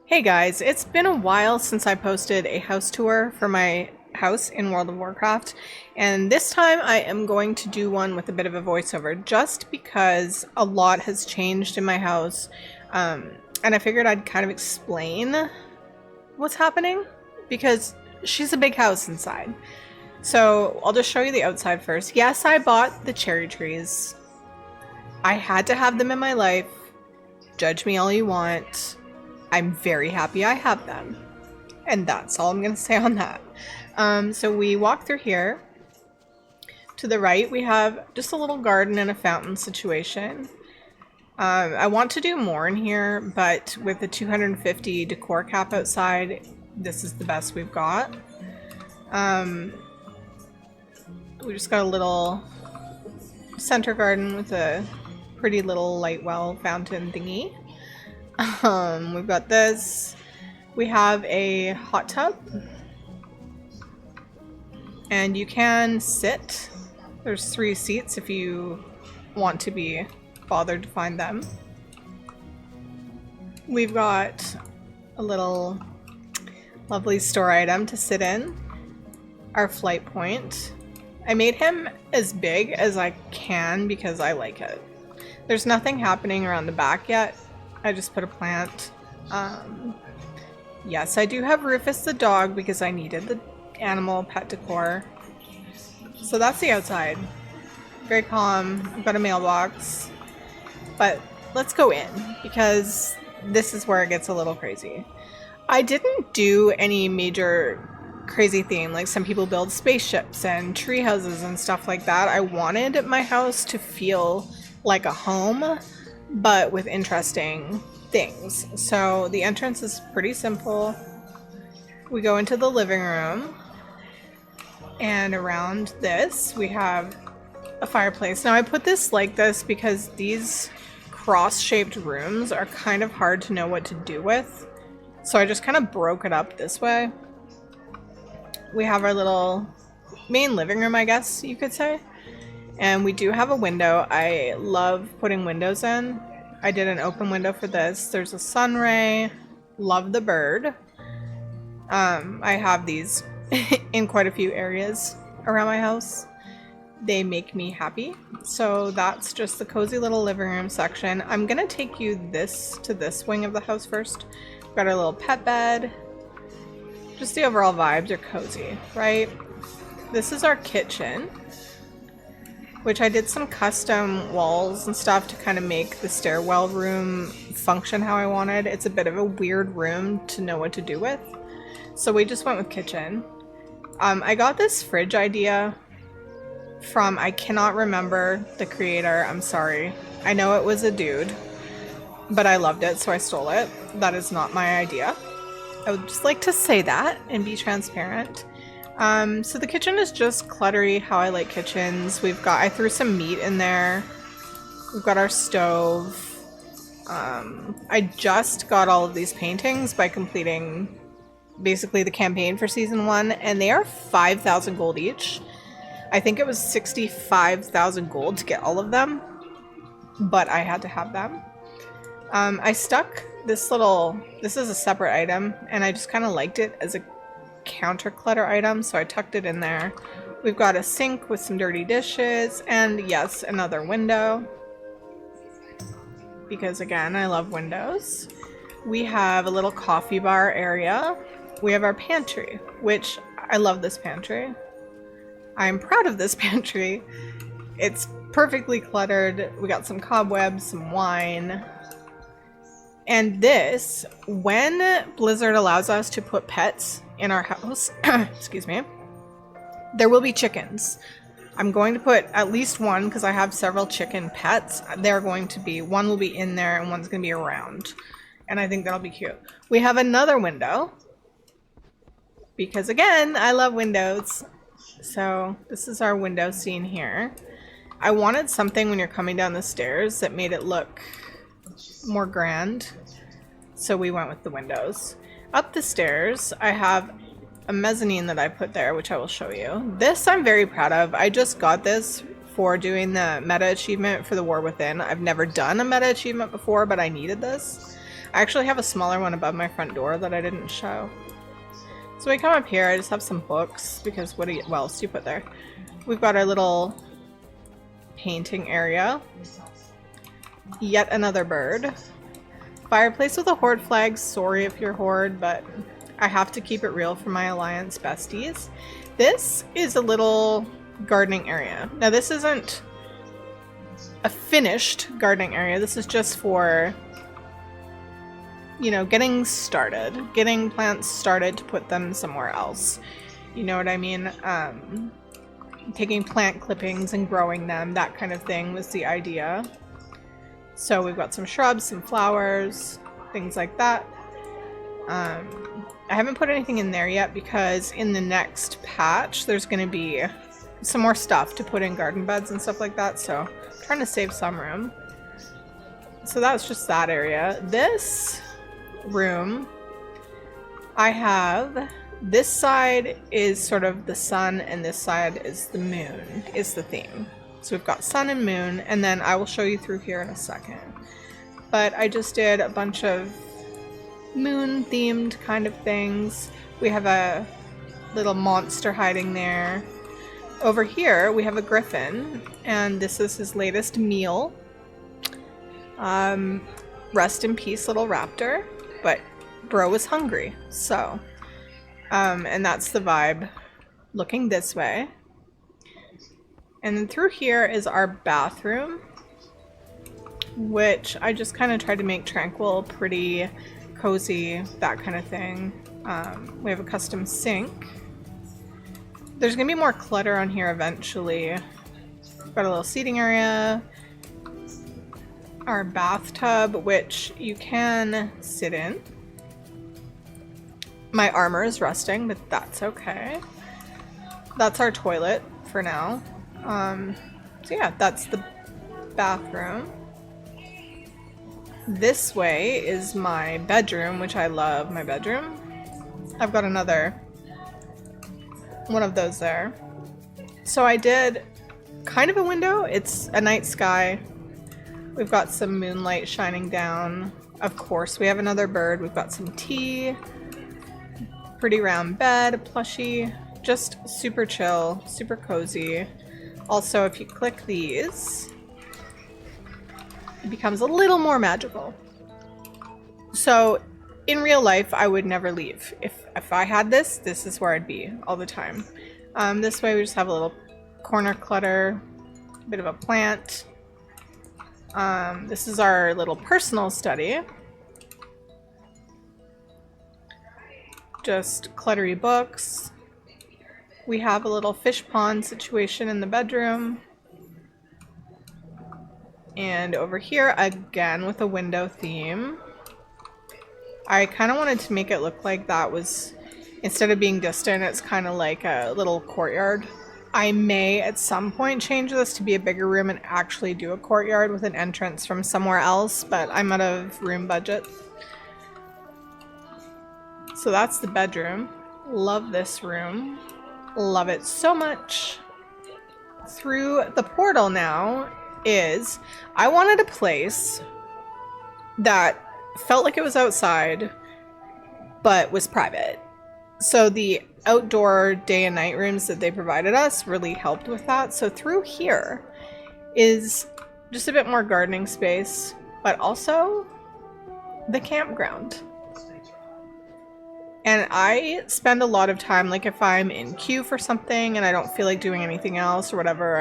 Hey guys, it's been a while since I posted a house tour for my house in World of Warcraft, and this time I am going to do one with a bit of a voiceover just because a lot has changed in my house, and I figured I'd kind of explain what's happening because she's a big house inside. So I'll just show you the outside first. Yes, I bought the cherry trees. I had to have them in my life. Judge me all you want. I'm very happy I have them. And that's all I'm going to say on that. So we walk through here. To the right, we have just a little garden and a fountain situation. I want to do more in here, but with the 250 decor cap outside, this is the best we've got. We just got a little center garden with a pretty little light well fountain thingy. We've got this. We have a hot tub. And you can sit. There's 3 seats if you want to be bothered to find them. We've got a little lovely store item to sit in. Our flight point. I made him as big as I can because I like it. There's nothing happening around the back yet. I just put a plant. Yes, I do have Rufus the dog because I needed the animal pet decor. So that's the outside. Very calm. I've got a mailbox. But let's go in because this is where it gets a little crazy. I didn't do any major crazy theme like some people build spaceships and tree houses and stuff like that. I wanted my house to feel like a home, but with interesting things. So the entrance is pretty simple. We go into the living room, and around this we have a fireplace. Now I put this like this because these cross-shaped rooms are kind of hard to know what to do with. So I just kind of broke it up this way. We have our little main living room, I guess you could say. And we do have a window. I love putting windows in. I did an open window for this. There's a sun ray. Love the bird. I have these in quite a few areas around my house. They make me happy. So that's just the cozy little living room section. I'm gonna take you to this wing of the house first. We've got our little pet bed. Just the overall vibes are cozy, right? This is our kitchen, which I did some custom walls and stuff to kind of make the stairwell room function how I wanted. It's a bit of a weird room to know what to do with. So we just went with kitchen. I got this fridge idea from, I cannot remember the creator, I'm sorry. I know it was a dude, but I loved it, so I stole it. That is not my idea. I would just like to say that and be transparent. So the kitchen is just cluttery how I like kitchens. I threw some meat in there. We've got our stove. I just got all of these paintings by completing basically the campaign for season 1, and they are 5,000 gold each. I think it was 65,000 gold to get all of them, but I had to have them. I stuck this is a separate item, and I just kind of liked it as a counter clutter item, so I tucked it in there. We've got a sink with some dirty dishes, and yes, another window. Because again, I love windows. We have a little coffee bar area. We have our pantry, which I love this pantry. I'm proud of this pantry. It's perfectly cluttered. We got some cobwebs, some wine. And this, when Blizzard allows us to put pets in our house, excuse me, there will be chickens. I'm going to put at least one because I have several chicken pets. One will be in there and one's going to be around. And I think that'll be cute. We have another window because again, I love windows. So this is our window scene here. I wanted something when you're coming down the stairs that made it look more grand, so we went with the windows. Up the stairs I have a mezzanine that I put there, which I will show you. This I'm very proud of. I just got this for doing the meta achievement for the War Within. I've never done a meta achievement before, but I needed this. I actually have a smaller one above my front door that I didn't show. So we come up here, I just have some books because what else do you put there? We've got our little painting area. Yet another bird. Fireplace with a horde flag. Sorry if you're horde, but I have to keep it real for my alliance besties. This is a little gardening area. Now this isn't a finished gardening area. This is just for, you know, getting started. Getting plants started to put them somewhere else. You know what I mean? Taking plant clippings and growing them, that kind of thing was the idea. So we've got some shrubs, some flowers, things like that. I haven't put anything in there yet because in the next patch there's going to be some more stuff to put in garden beds and stuff like that, so I'm trying to save some room. So that's just that area. This room, I have, this side is sort of the sun and this side is the moon, is the theme. So we've got sun and moon, and then I will show you through here in a second. But I just did a bunch of moon themed kind of things. We have a little monster hiding there. Over here we have a griffin, and this is his latest meal. Rest in peace, little raptor, but bro is hungry, so and that's the vibe looking this way. And then through here is our bathroom, which I just kind of tried to make tranquil, pretty, cozy, that kind of thing. We have a custom sink. There's gonna be more clutter on here eventually. We've got a little seating area. Our bathtub, which you can sit in. My armor is rusting, but that's okay. That's our toilet for now. So yeah, that's the bathroom. This way is my bedroom, which I love my bedroom. I've got another one of those there. So I did kind of a window. It's a night sky. We've got some moonlight shining down. Of course, we have another bird. We've got some tea. Pretty round bed, a plushie. Just super chill, super cozy. Also, if you click these, it becomes a little more magical. So, in real life, I would never leave. If I had this, this is where I'd be all the time. This way we just have a little corner clutter, a bit of a plant. This is our little personal study. Just cluttery books. We have a little fish pond situation in the bedroom. And over here, again, with a window theme. I kind of wanted to make it look like that was, instead of being distant, it's kind of like a little courtyard. I may at some point change this to be a bigger room and actually do a courtyard with an entrance from somewhere else, but I'm out of room budget. So that's the bedroom. Love this room. Love it so much. Through the portal now is, I wanted a place that felt like it was outside, but was private. So the outdoor day and night rooms that they provided us really helped with that. So through here is just a bit more gardening space, but also the campground. And I spend a lot of time, like if I'm in queue for something and I don't feel like doing anything else or whatever,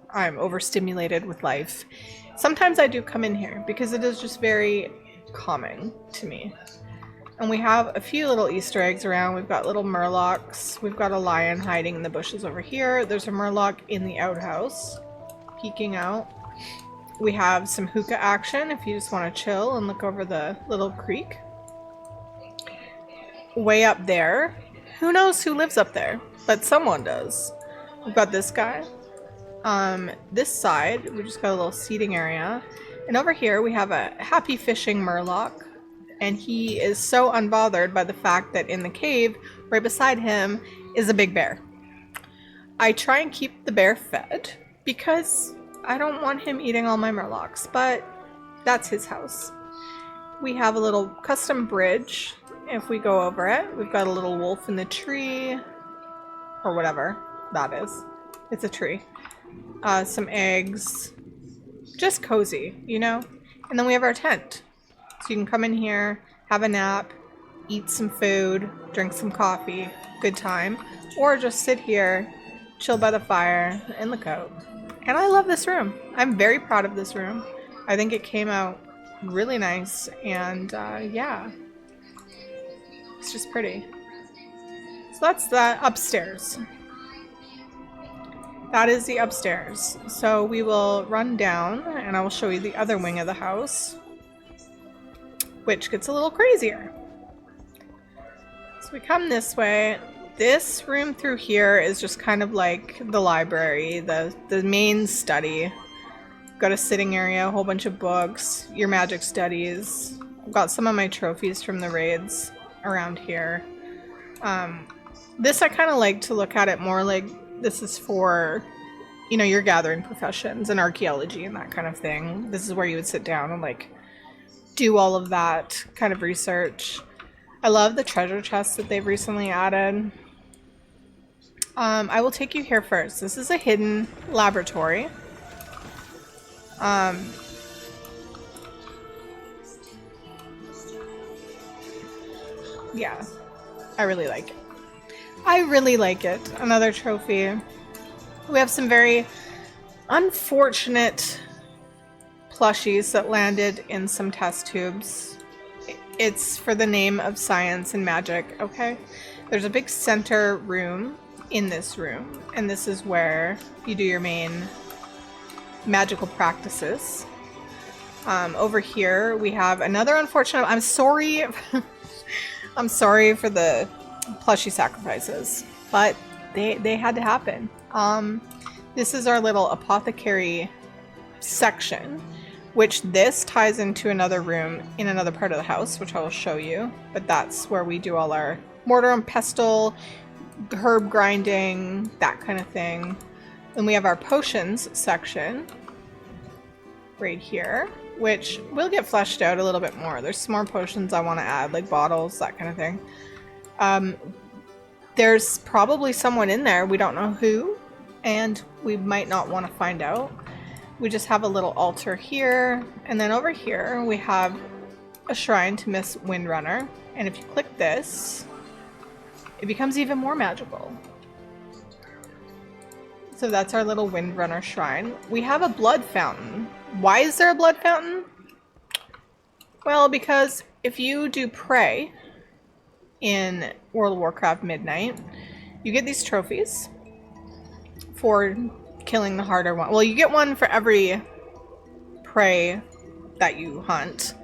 I'm overstimulated with life. Sometimes I do come in here because it is just very calming to me. And we have a few little Easter eggs around. We've got little murlocs. We've got a lion hiding in the bushes over here. There's a murloc in the outhouse, peeking out. We have some hookah action if you just want to chill and look over the little creek. Way up there, who knows who lives up there, but someone does. We've got this guy. This side, we just got a little seating area. And over here we have a happy fishing murloc. And he is so unbothered by the fact that in the cave, right beside him, is a big bear. I try and keep the bear fed because I don't want him eating all my murlocs, but that's his house. we have a little custom bridge. If we go over it, we've got a little wolf in the tree, or whatever that is. It's a tree. Some eggs. Just cozy, you know? And then we have our tent. So you can come in here, have a nap, eat some food, drink some coffee, good time. Or just sit here, chill by the fire, and look out. And I love this room. I'm very proud of this room. I think it came out really nice, and yeah. It's just pretty. So that's the upstairs. That is the upstairs. So we will run down, and I will show you the other wing of the house, which gets a little crazier. So we come this way. This room through here is just kind of like the library, the main study. Got a sitting area, a whole bunch of books, your magic studies. I've got some of my trophies from the raids around here. This I kind of like to look at it more like this is for, you know, your gathering professions and archaeology and that kind of thing. This is where you would sit down and like do all of that kind of research. I love the treasure chests that they've recently added. I will take you here first. This is a hidden laboratory. Yeah, I really like it. I really like it. Another trophy. We have some very unfortunate plushies that landed in some test tubes. It's for the name of science and magic, okay? There's a big center room in this room, and this is where you do your main magical practices. Over here we have another unfortunate... I'm sorry. I'm sorry for the plushie sacrifices, but they had to happen. This is our little apothecary section, which this ties into another room in another part of the house, which I will show you. But that's where we do all our mortar and pestle, herb grinding, that kind of thing. Then we have our potions section right here, which will get fleshed out a little bit more. There's some more potions I want to add, like bottles, that kind of thing. There's probably someone in there, we don't know who, and we might not want to find out. We just have a little altar here, and then over here we have a shrine to Miss Windrunner, and if you click this, it becomes even more magical. So that's our little Windrunner shrine. We have a blood fountain. Why is there a blood fountain? Well, because if you do pray in World of Warcraft Midnight, you get these trophies for killing the harder one. Well, you get one for every prey that you hunt,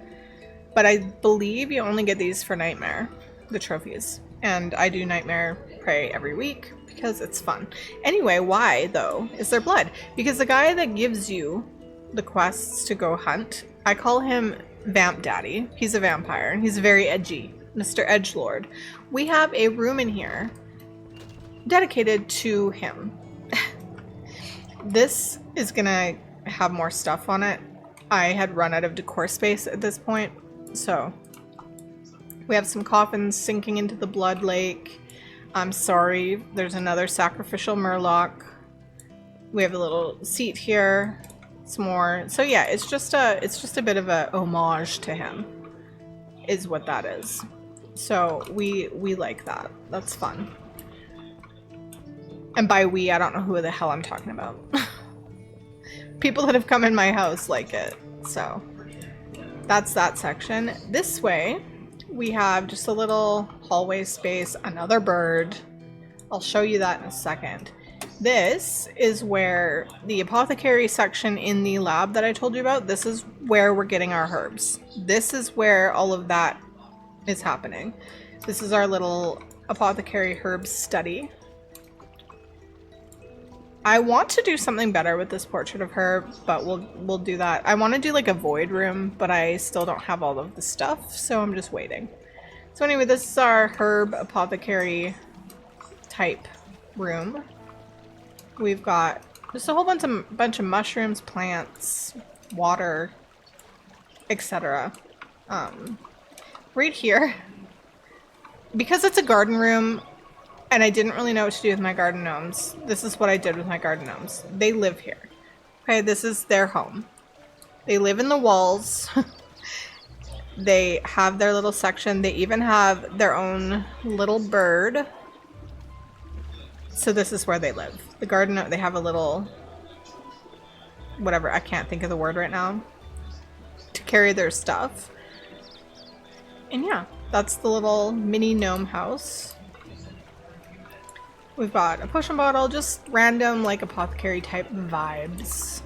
but I believe you only get these for Nightmare, the trophies. And I do Nightmare prey every week because it's fun. Anyway, why though is there blood? Because the guy that gives you the quests to go hunt, I call him Vamp Daddy. He's a vampire and he's very edgy, Mr. Edgelord. We have a room in here dedicated to him. This is gonna have more stuff on it. I had run out of decor space at this point, so we have some coffins sinking into the blood lake. I'm sorry, there's another sacrificial murloc. We have a little seat here, some more. So yeah, it's just a bit of a homage to him, is what that is. So we like that. That's fun. And by we, I don't know who the hell I'm talking about. People that have come in my house like it. So that's that section. This way, we have just a little hallway space, another bird. I'll show you that in a second. This is where the apothecary section in the lab that I told you about, this is where we're getting our herbs. This is where all of that is happening. This is our little apothecary herbs study. I want to do something better with this portrait of her, but we'll do that. I want to do like a void room, but I still don't have all of the stuff, so I'm just waiting. So anyway, this is our herb apothecary type room. We've got just a whole bunch of mushrooms, plants, water, etc. Right here, because it's a garden room and I didn't really know what to do with my garden gnomes, this is what I did with my garden gnomes. They live here. Okay, this is their home. They live in the walls. They have their little section. They even have their own little bird. So this is where they live. The garden, they have a little, whatever, I can't think of the word right now, to carry their stuff. And yeah, that's the little mini gnome house. We've got a potion bottle, just random like apothecary type vibes.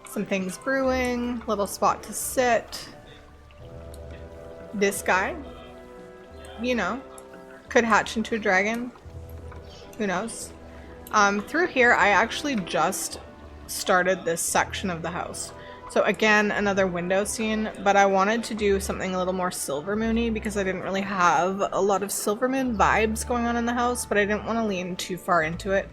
Some things brewing, little spot to sit. This guy, you know, could hatch into a dragon. Who knows? Through here, I actually just started this section of the house. So again, another window scene, but I wanted to do something a little more silver moony because I didn't really have a lot of silver moon vibes going on in the house, but I didn't want to lean too far into it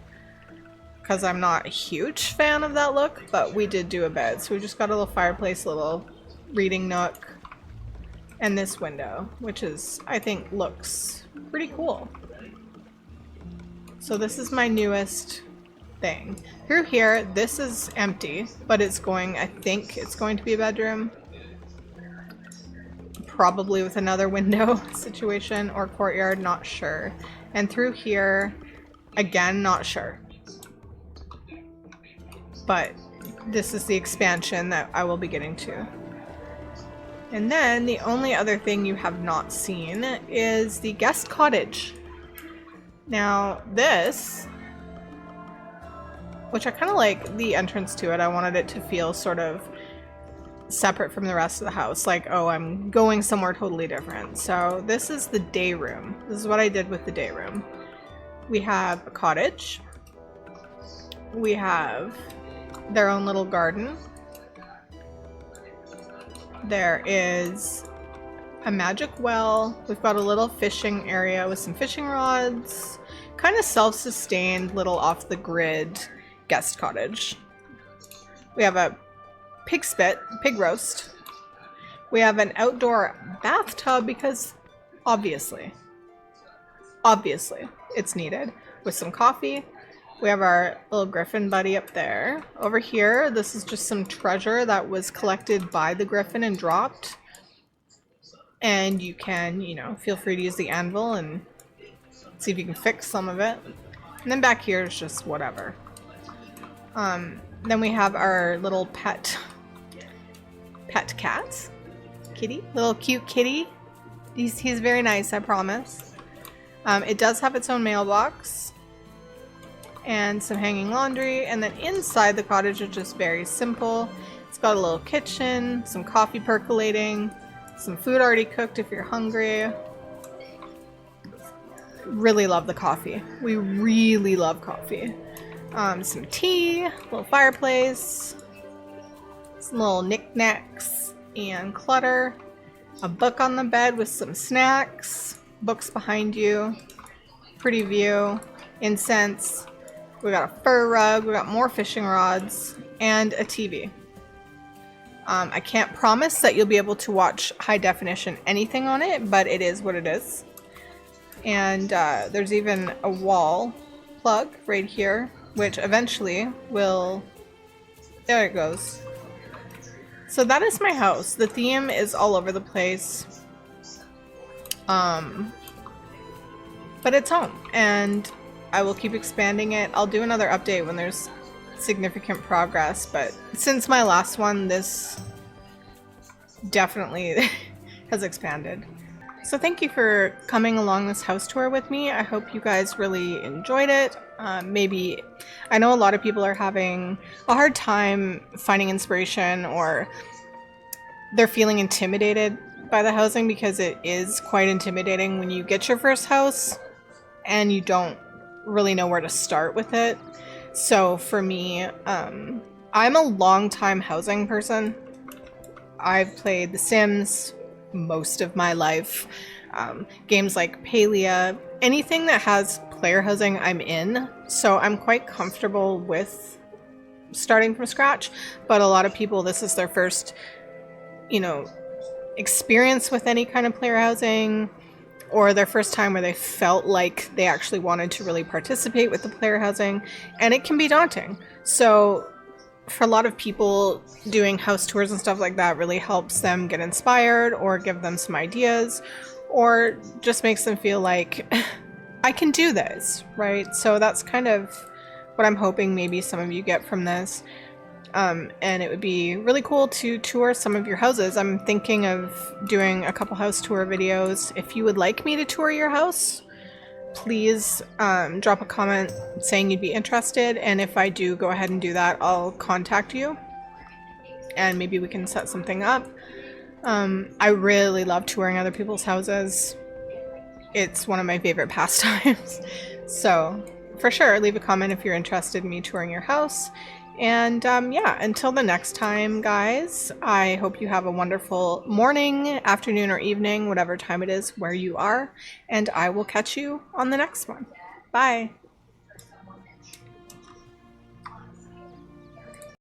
because I'm not a huge fan of that look, but we did do a bed. So we just got a little fireplace, a little reading nook, and this window, which is, I think, looks pretty cool. So this is my newest thing. Through here, this is empty, but it's going, I think it's going to be a bedroom. Probably with another window situation or courtyard, not sure. And through here, again, not sure. But this is the expansion that I will be getting to. And then the only other thing you have not seen is the guest cottage. Now this, which I kind of like the entrance to it, I wanted it to feel sort of separate from the rest of the house, like, oh, I'm going somewhere totally different. So this is the day room. This is what I did with the day room. We have a cottage. We have their own little garden. There is a magic well. We've got a little fishing area with some fishing rods. Kind of self-sustained, little off-the-grid guest cottage. We have a pig spit, pig roast. We have an outdoor bathtub because obviously it's needed, with some coffee. We have our little griffin buddy up there. Over here, this is just some treasure that was collected by the griffin and dropped. And you can, you know, feel free to use the anvil and see if you can fix some of it. And then back here is just whatever. Then we have our little pet cat. Kitty. Little cute kitty. He's very nice, I promise. It does have its own mailbox. And some hanging laundry, and then inside the cottage is just very simple. It's got a little kitchen, some coffee percolating, some food already cooked if you're hungry. Really love the coffee. We really love coffee. Some tea, a little fireplace, some little knickknacks and clutter, a book on the bed with some snacks, books behind you, pretty view, incense. We got a fur rug, we got more fishing rods, and a TV. I can't promise that you'll be able to watch high definition anything on it, but it is what it is. And there's even a wall plug right here, which eventually will... There it goes. So that is my house. The theme is all over the place. But it's home, and I will keep expanding it. I'll do another update when there's significant progress, but since my last one, this definitely has expanded. So thank you for coming along this house tour with me. I hope you guys really enjoyed it. Maybe, I know a lot of people are having a hard time finding inspiration, or they're feeling intimidated by the housing, because it is quite intimidating when you get your first house and you don't really know where to start with it. So for me, I'm a long-time housing person. I've played The Sims most of my life. Games like Palia, anything that has player housing, I'm in. So I'm quite comfortable with starting from scratch. But a lot of people, this is their first, you know, experience with any kind of player housing, or their first time where they felt like they actually wanted to really participate with the player housing, and it can be daunting. So for a lot of people, doing house tours and stuff like that really helps them get inspired or give them some ideas, or just makes them feel like I can do this, right? So that's kind of what I'm hoping maybe some of you get from this. And it would be really cool to tour some of your houses. I'm thinking of doing a couple house tour videos. If you would like me to tour your house, please drop a comment saying you'd be interested, and if I do go ahead and do that, I'll contact you and maybe we can set something up. I really love touring other people's houses. It's one of my favorite pastimes. So for sure, leave a comment if you're interested in me touring your house. And yeah, until the next time, guys, I hope you have a wonderful morning, afternoon, or evening, whatever time it is where you are, and I will catch you on the next one. Bye!